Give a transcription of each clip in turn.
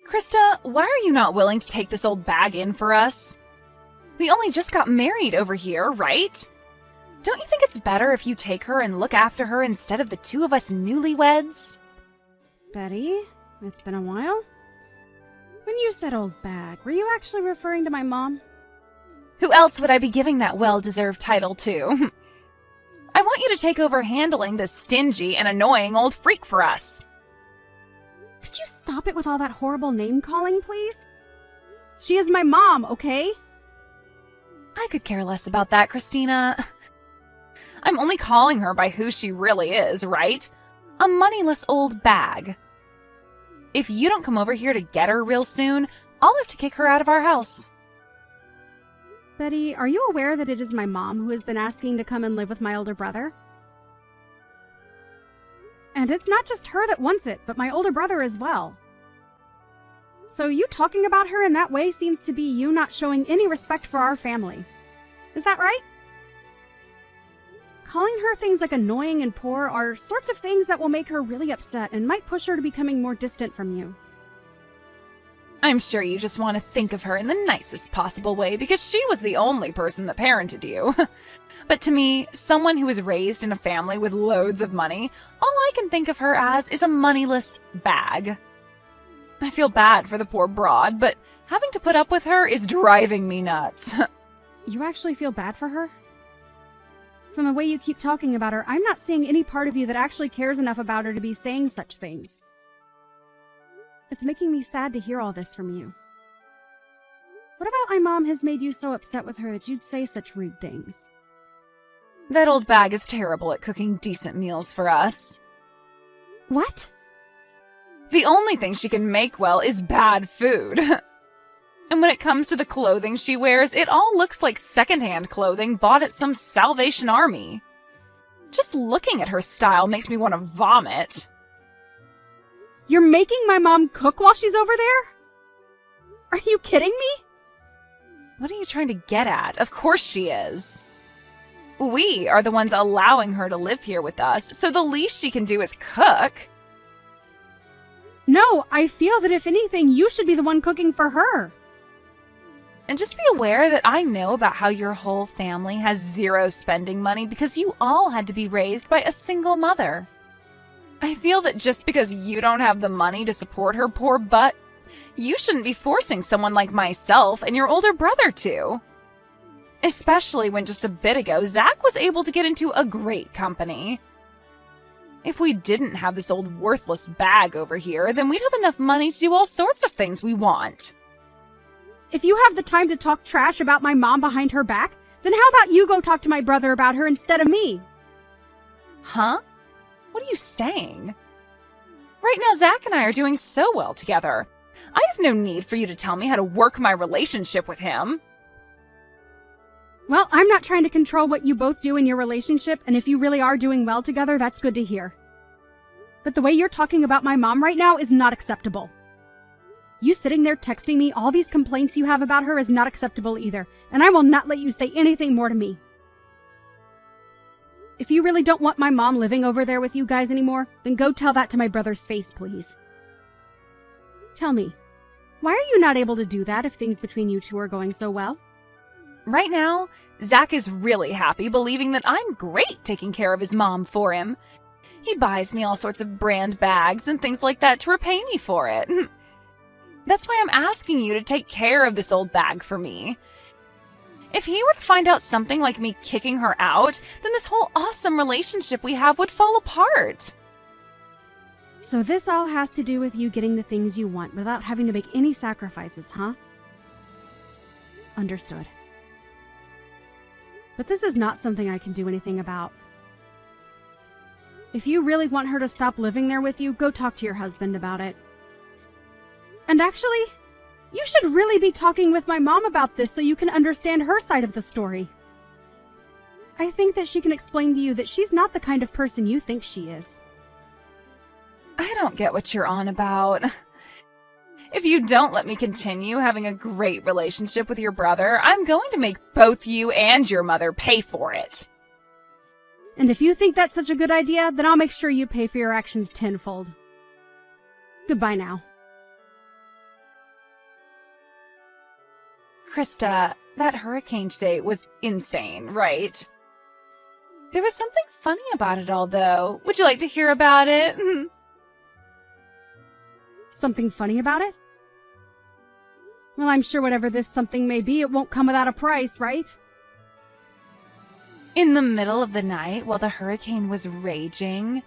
Krista, why are you not willing to take this old bag in for us? We only just got married over here, right? Don't you think it's better if you take her and look after her instead of the two of us newlyweds? Betty, it's been a while. When you said old bag, were you actually referring to my mom? Who else would I be giving that well-deserved title to? I want you to take over handling this stingy and annoying old freak for us. Could you stop it with all that horrible name-calling, please? She is my mom, okay? I could care less about that, Christina. I'm only calling her by who she really is, right? A moneyless old bag. If you don't come over here to get her real soon, I'll have to kick her out of our house. Betty, are you aware that it is my mom who has been asking to come and live with my older brother? And it's not just her that wants it, but my older brother as well. So you talking about her in that way seems to be you not showing any respect for our family. Is that right? Calling her things like annoying and poor are sorts of things that will make her really upset and might push her to becoming more distant from you. I'm sure you just want to think of her in the nicest possible way because she was the only person that parented you. But to me, someone who was raised in a family with loads of money, all I can think of her as is a moneyless bag. I feel bad for the poor broad, but having to put up with her is driving me nuts. You actually feel bad for her? From the way you keep talking about her, I'm not seeing any part of you that actually cares enough about her to be saying such things. It's making me sad to hear all this from you. What about my mom has made you so upset with her that you'd say such rude things? That old bag is terrible at cooking decent meals for us. What? The only thing she can make well is bad food. And when it comes to the clothing she wears, it all looks like secondhand clothing bought at some Salvation Army. Just looking at her style makes me want to vomit. You're making my mom cook while she's over there? Are you kidding me? What are you trying to get at? Of course she is. We are the ones allowing her to live here with us, so the least she can do is cook. No, I feel that if anything, you should be the one cooking for her. And just be aware that I know about how your whole family has zero spending money because you all had to be raised by a single mother. I feel that just because you don't have the money to support her poor butt, you shouldn't be forcing someone like myself and your older brother to. Especially when just a bit ago, Zach was able to get into a great company. If we didn't have this old worthless bag over here, then we'd have enough money to do all sorts of things we want. If you have the time to talk trash about my mom behind her back, then how about you go talk to my brother about her instead of me? Huh? What are you saying? Right now, Zach and I are doing so well together. I have no need for you to tell me how to work my relationship with him. Well, I'm not trying to control what you both do in your relationship, and if you really are doing well together, that's good to hear. But the way you're talking about my mom right now is not acceptable. You sitting there texting me all these complaints you have about her is not acceptable either, and I will not let you say anything more to me. If you really don't want my mom living over there with you guys anymore, then go tell that to my brother's face, please. Tell me, why are you not able to do that if things between you two are going so well? Right now, Zach is really happy believing that I'm great taking care of his mom for him. He buys me all sorts of brand bags and things like that to repay me for it. That's why I'm asking you to take care of this old bag for me. If he were to find out something like me kicking her out, then this whole awesome relationship we have would fall apart. So this all has to do with you getting the things you want without having to make any sacrifices, huh? Understood. But this is not something I can do anything about. If you really want her to stop living there with you, go talk to your husband about it. And actually, you should really be talking with my mom about this so you can understand her side of the story. I think that she can explain to you that she's not the kind of person you think she is. I don't get what you're on about. If you don't let me continue having a great relationship with your brother, I'm going to make both you and your mother pay for it. And if you think that's such a good idea, then I'll make sure you pay for your actions tenfold. Goodbye now. Krista, that hurricane today was insane, right? There was something funny about it all, though. Would you like to hear about it? Something funny about it? Well, I'm sure whatever this something may be, it won't come without a price, right? In the middle of the night, while the hurricane was raging,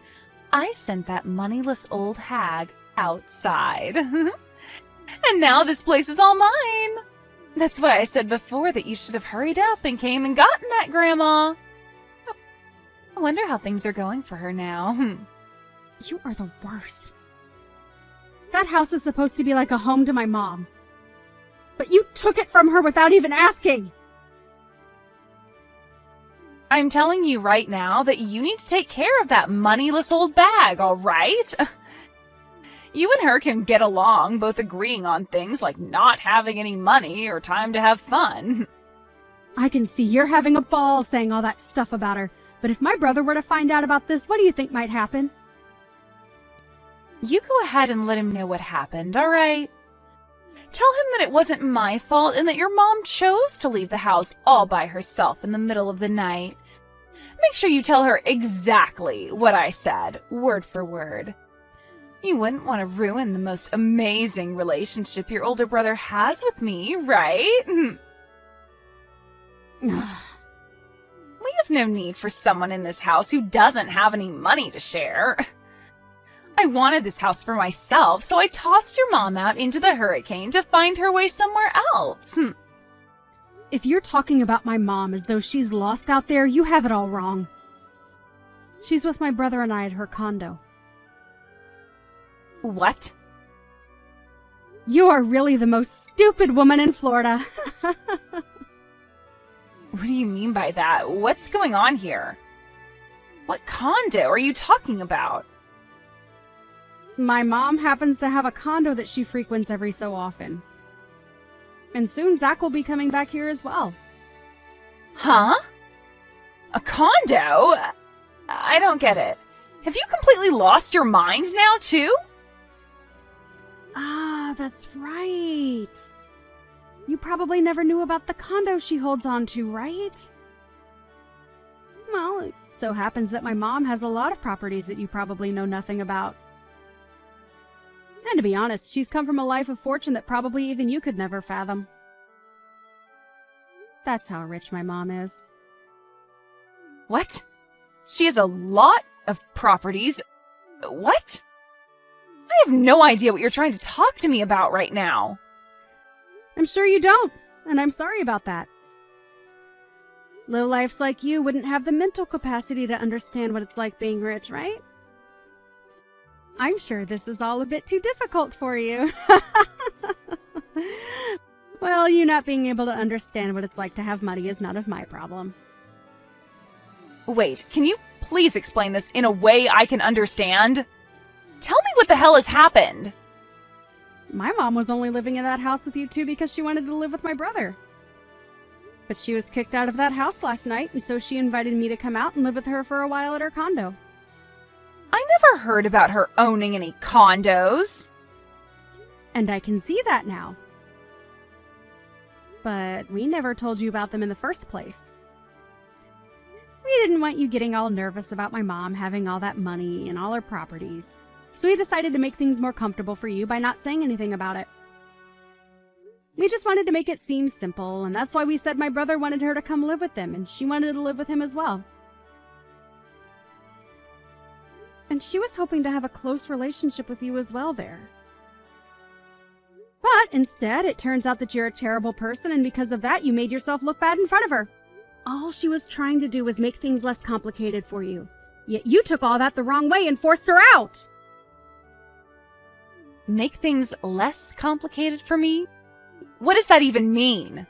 I sent that moneyless old hag outside. And now this place is all mine. That's why I said before that you should have hurried up and came and gotten that, Grandma. I wonder how things are going for her now. You are the worst. That house is supposed to be like a home to my mom. But you took it from her without even asking. I'm telling you right now that you need to take care of that moneyless old bag, all right? You and her can get along, both agreeing on things like not having any money or time to have fun. I can see you're having a ball saying all that stuff about her. But if my brother were to find out about this, what do you think might happen? You go ahead and let him know what happened, all right? Tell him that it wasn't my fault and that your mom chose to leave the house all by herself in the middle of the night. Make sure you tell her exactly what I said, word for word. You wouldn't want to ruin the most amazing relationship your older brother has with me, right? We have no need for someone in this house who doesn't have any money to share. I wanted this house for myself, so I tossed your mom out into the hurricane to find her way somewhere else. If you're talking about my mom as though she's lost out there, you have it all wrong. She's with my brother and I at her condo. What? You are really the most stupid woman in Florida. What do you mean by that? What's going on here? What condo are you talking about? My mom happens to have a condo that she frequents every so often. And soon Zach will be coming back here as well. Huh? A condo? I don't get it. Have you completely lost your mind now, too? Ah, that's right. You probably never knew about the condo she holds on to, right? Well, it so happens that my mom has a lot of properties that you probably know nothing about. And to be honest, she's come from a life of fortune that probably even you could never fathom. That's how rich my mom is. What? She has a lot of properties. What? I have no idea what you're trying to talk to me about right now. I'm sure you don't, and I'm sorry about that. Lowlifes like you wouldn't have the mental capacity to understand what it's like being rich, right? I'm sure this is all a bit too difficult for you. Well, you not being able to understand what it's like to have money is none of my problem. Wait, can you please explain this in a way I can understand? Tell me what the hell has happened. My mom was only living in that house with you two because she wanted to live with my brother. But she was kicked out of that house last night, and so she invited me to come out and live with her for a while at her condo. I never heard about her owning any condos. And I can see that now. But we never told you about them in the first place. We didn't want you getting all nervous about my mom having all that money and all her properties. So we decided to make things more comfortable for you by not saying anything about it. We just wanted to make it seem simple, and that's why we said my brother wanted her to come live with them, and she wanted to live with him as well. And she was hoping to have a close relationship with you as well there. But instead, it turns out that you're a terrible person, and because of that, you made yourself look bad in front of her. All she was trying to do was make things less complicated for you. Yet you took all that the wrong way and forced her out! Make things less complicated for me? What does that even mean?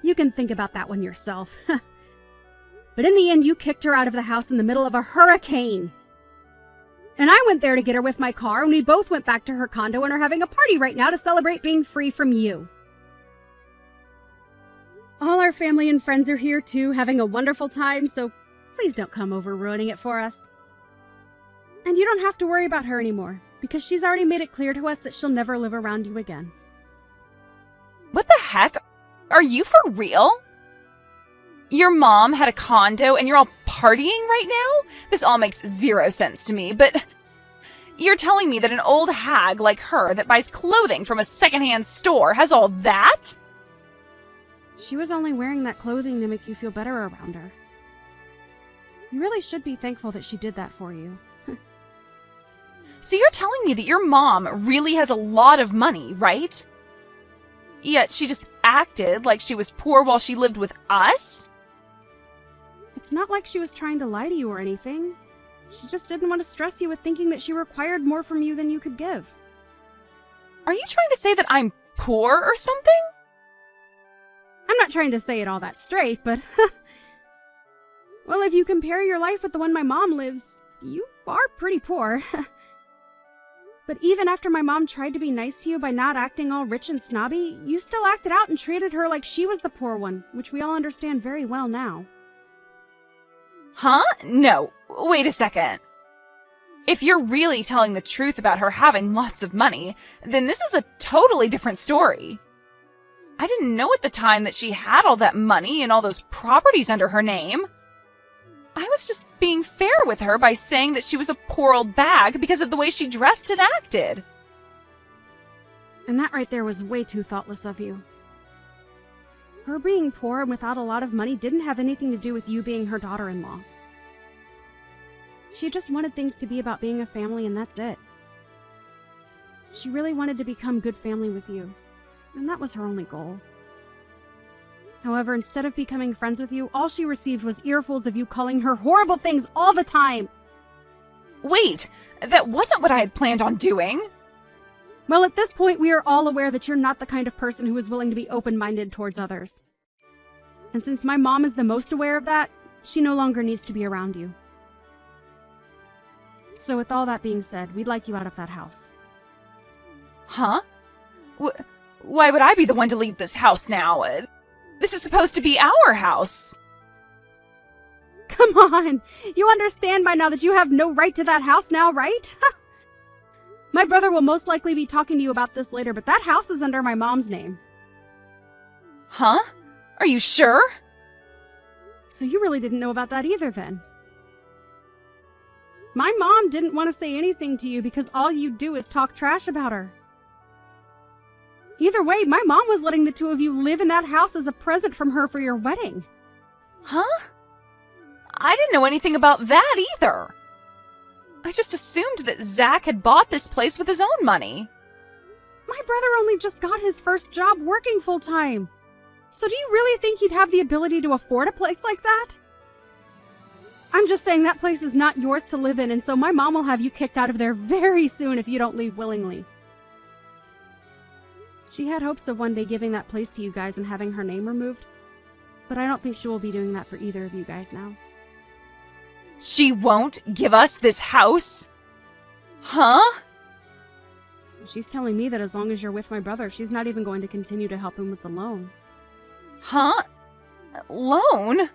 You can think about that one yourself. But in the end, you kicked her out of the house in the middle of a hurricane. And I went there to get her with my car, and we both went back to her condo and are having a party right now to celebrate being free from you. All our family and friends are here too, having a wonderful time, so please don't come over ruining it for us. And you don't have to worry about her anymore, because she's already made it clear to us that she'll never live around you again. What the heck Are you for real? Your mom had a condo and you're all partying right now? This all makes zero sense to me, but you're telling me that an old hag like her that buys clothing from a secondhand store has all that? She was only wearing that clothing to make you feel better around her. You really should be thankful that she did that for you. So you're telling me that your mom really has a lot of money, right? Yet she just acted like she was poor while she lived with us? It's not like she was trying to lie to you or anything. She just didn't want to stress you with thinking that she required more from you than you could give. Are you trying to say that I'm poor or something? I'm not trying to say it all that straight, but well, if you compare your life with the one my mom lives, you are pretty poor. But even after my mom tried to be nice to you by not acting all rich and snobby, you still acted out and treated her like she was the poor one, which we all understand very well now. Huh? No. Wait a second. If you're really telling the truth about her having lots of money, then this is a totally different story. I didn't know at the time that she had all that money and all those properties under her name. I was just being fair with her by saying that she was a poor old bag because of the way she dressed and acted. And that right there was way too thoughtless of you. Her being poor and without a lot of money didn't have anything to do with you being her daughter-in-law. She just wanted things to be about being a family, and that's it. She really wanted to become good family with you, and that was her only goal. However, instead of becoming friends with you, all she received was earfuls of you calling her horrible things all the time. Wait, that wasn't what I had planned on doing. Well, at this point, we are all aware that you're not the kind of person who is willing to be open-minded towards others. And since my mom is the most aware of that, she no longer needs to be around you. So with all that being said, we'd like you out of that house. Huh? Why would I be the one to leave this house now? This is supposed to be our house. Come on! You understand by now that you have no right to that house now, right? My brother will most likely be talking to you about this later, but that house is under my mom's name. Huh? Are you sure? So you really didn't know about that either, then? My mom didn't want to say anything to you because all you do is talk trash about her. Either way, my mom was letting the two of you live in that house as a present from her for your wedding. Huh? I didn't know anything about that either. I just assumed that Zach had bought this place with his own money. My brother only just got his first job working full-time. So do you really think he'd have the ability to afford a place like that? I'm just saying that place is not yours to live in, and so my mom will have you kicked out of there very soon if you don't leave willingly. She had hopes of one day giving that place to you guys and having her name removed, but I don't think she will be doing that for either of you guys now. She won't give us this house? Huh? She's telling me that as long as you're with my brother, she's not even going to continue to help him with the loan. Huh? Loan?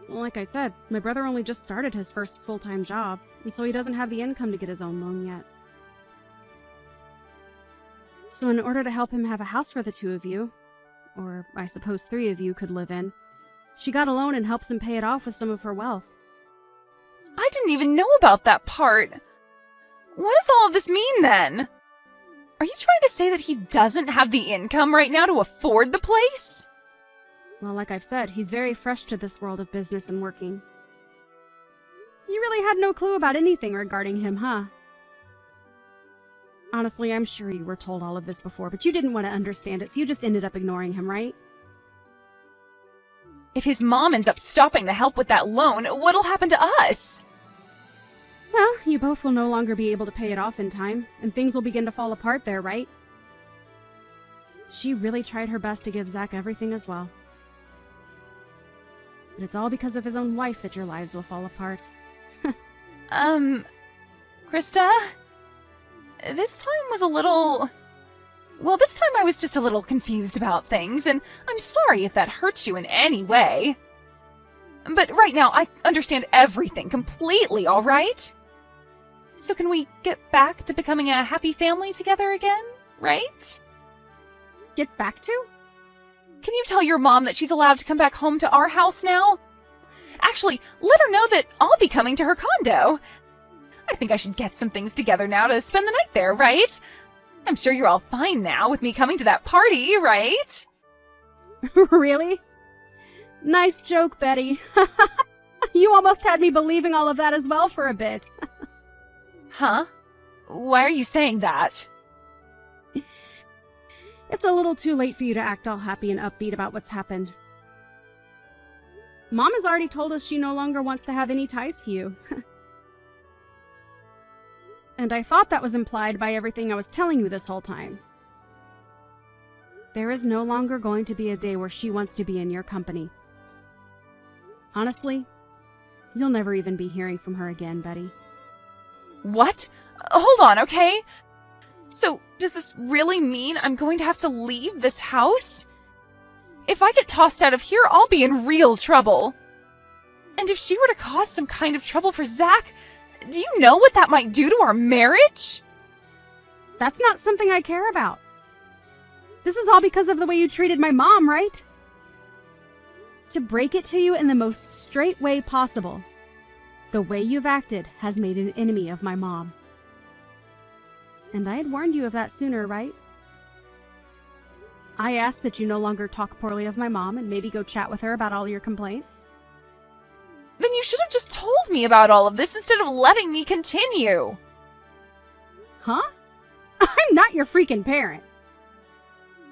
Well, like I said, my brother only just started his first full-time job, and so he doesn't have the income to get his own loan yet. So in order to help him have a house for the two of you, or I suppose 3 of you could live in, she got a loan and helps him pay it off with some of her wealth. I didn't even know about that part. What does all of this mean then? Are you trying to say that he doesn't have the income right now to afford the place? Well, like I've said, he's very fresh to this world of business and working. You really had no clue about anything regarding him, huh? Honestly, I'm sure you were told all of this before, but you didn't want to understand it, so you just ended up ignoring him, right? If his mom ends up stopping the help with that loan, what'll happen to us? Well, you both will no longer be able to pay it off in time, and things will begin to fall apart there, right? She really tried her best to give Zach everything as well. But it's all because of his own wife that your lives will fall apart. Krista? This time was a little... Well, this time I was just a little confused about things, and I'm sorry if that hurts you in any way. But right now, I understand everything completely, all right? So can we get back to becoming a happy family together again, right? Get back to? Can you tell your mom that she's allowed to come back home to our house now? Actually, let her know that I'll be coming to her condo. I think I should get some things together now to spend the night there, right? I'm sure you're all fine now with me coming to that party, right? Really? Nice joke, Betty. You almost had me believing all of that as well for a bit. Huh? Why are you saying that? It's a little too late for you to act all happy and upbeat about what's happened. Mom has already told us she no longer wants to have any ties to you. And I thought that was implied by everything I was telling you this whole time. There is no longer going to be a day where she wants to be in your company. Honestly, you'll never even be hearing from her again, Betty. What? Hold on, okay? So, does this really mean I'm going to have to leave this house? If I get tossed out of here, I'll be in real trouble. And if she were to cause some kind of trouble for Zach, do you know what that might do to our marriage? That's not something I care about. This is all because of the way you treated my mom, right? To break it to you in the most straight way possible, the way you've acted has made an enemy of my mom. And I had warned you of that sooner, right? I asked that you no longer talk poorly of my mom and maybe go chat with her about all your complaints. Then you should have just told me about all of this instead of letting me continue. Huh? I'm not your freaking parent.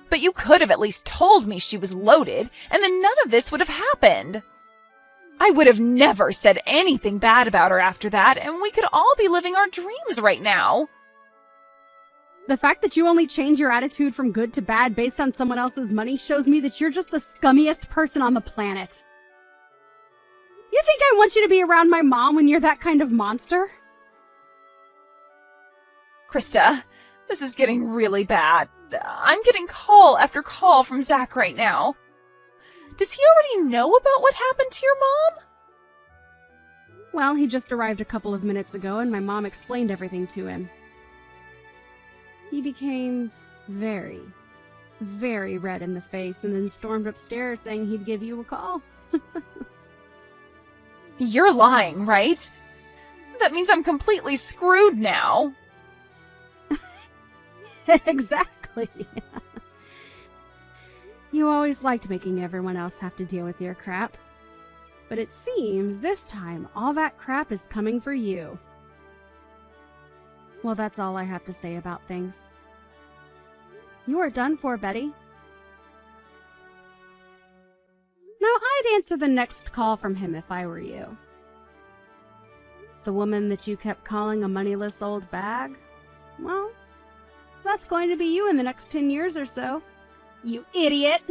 But you could have at least told me she was loaded, and then none of this would have happened. I would have never said anything bad about her after that, and we could all be living our dreams right now. The fact that you only change your attitude from good to bad based on someone else's money shows me that you're just the scummiest person on the planet. You think I want you to be around my mom when you're that kind of monster? Krista, this is getting really bad. I'm getting call after call from Zach right now. Does he already know about what happened to your mom? Well, he just arrived a couple of minutes ago and my mom explained everything to him. He became very, very red in the face and then stormed upstairs saying he'd give you a call. You're lying, right? That means I'm completely screwed now. Exactly. You always liked making everyone else have to deal with your crap. But it seems this time all that crap is coming for you. Well, that's all I have to say about things. You are done for, Betty. Now, I'd answer the next call from him if I were you. The woman that you kept calling a moneyless old bag? Well, that's going to be you in the next 10 years or so. You idiot!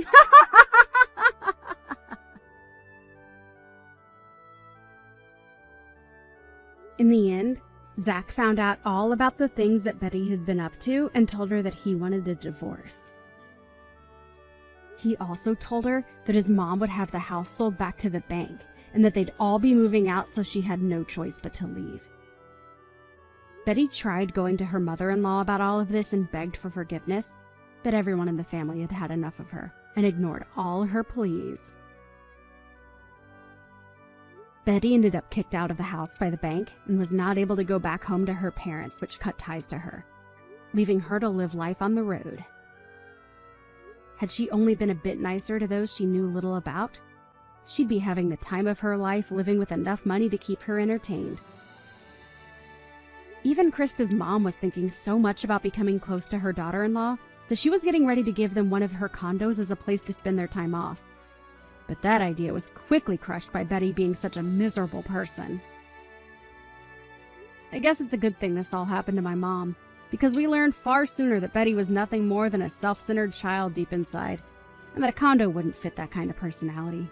In the end, Zach found out all about the things that Betty had been up to and told her that he wanted a divorce. He also told her that his mom would have the house sold back to the bank and that they'd all be moving out, so she had no choice but to leave. Betty tried going to her mother-in-law about all of this and begged for forgiveness, but everyone in the family had had enough of her and ignored all her pleas. Betty ended up kicked out of the house by the bank and was not able to go back home to her parents, which cut ties to her, leaving her to live life on the road. Had she only been a bit nicer to those she knew little about, she'd be having the time of her life, living with enough money to keep her entertained. Even Krista's mom was thinking so much about becoming close to her daughter-in-law that she was getting ready to give them one of her condos as a place to spend their time off. But that idea was quickly crushed by Betty being such a miserable person. I guess it's a good thing this all happened to my mom, because we learned far sooner that Betty was nothing more than a self-centered child deep inside, and that a condo wouldn't fit that kind of personality.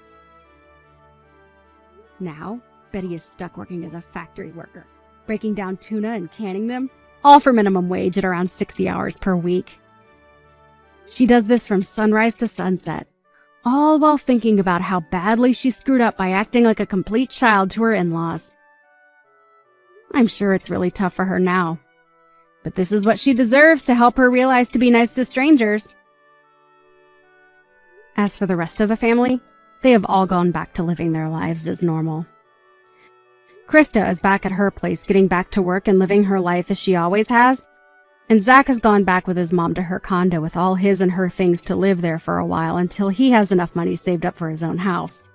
Now, Betty is stuck working as a factory worker, breaking down tuna and canning them, all for minimum wage at around 60 hours per week. She does this from sunrise to sunset, all while thinking about how badly she screwed up by acting like a complete child to her in-laws. I'm sure it's really tough for her now, but this is what she deserves to help her realize to be nice to strangers. As for the rest of the family, they have all gone back to living their lives as normal. Krista is back at her place getting back to work and living her life as she always has, and Zach has gone back with his mom to her condo with all his and her things to live there for a while until he has enough money saved up for his own house.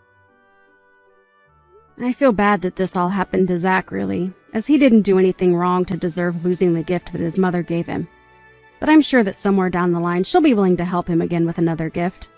I feel bad that this all happened to Zach, really, as he didn't do anything wrong to deserve losing the gift that his mother gave him. But I'm sure that somewhere down the line she'll be willing to help him again with another gift.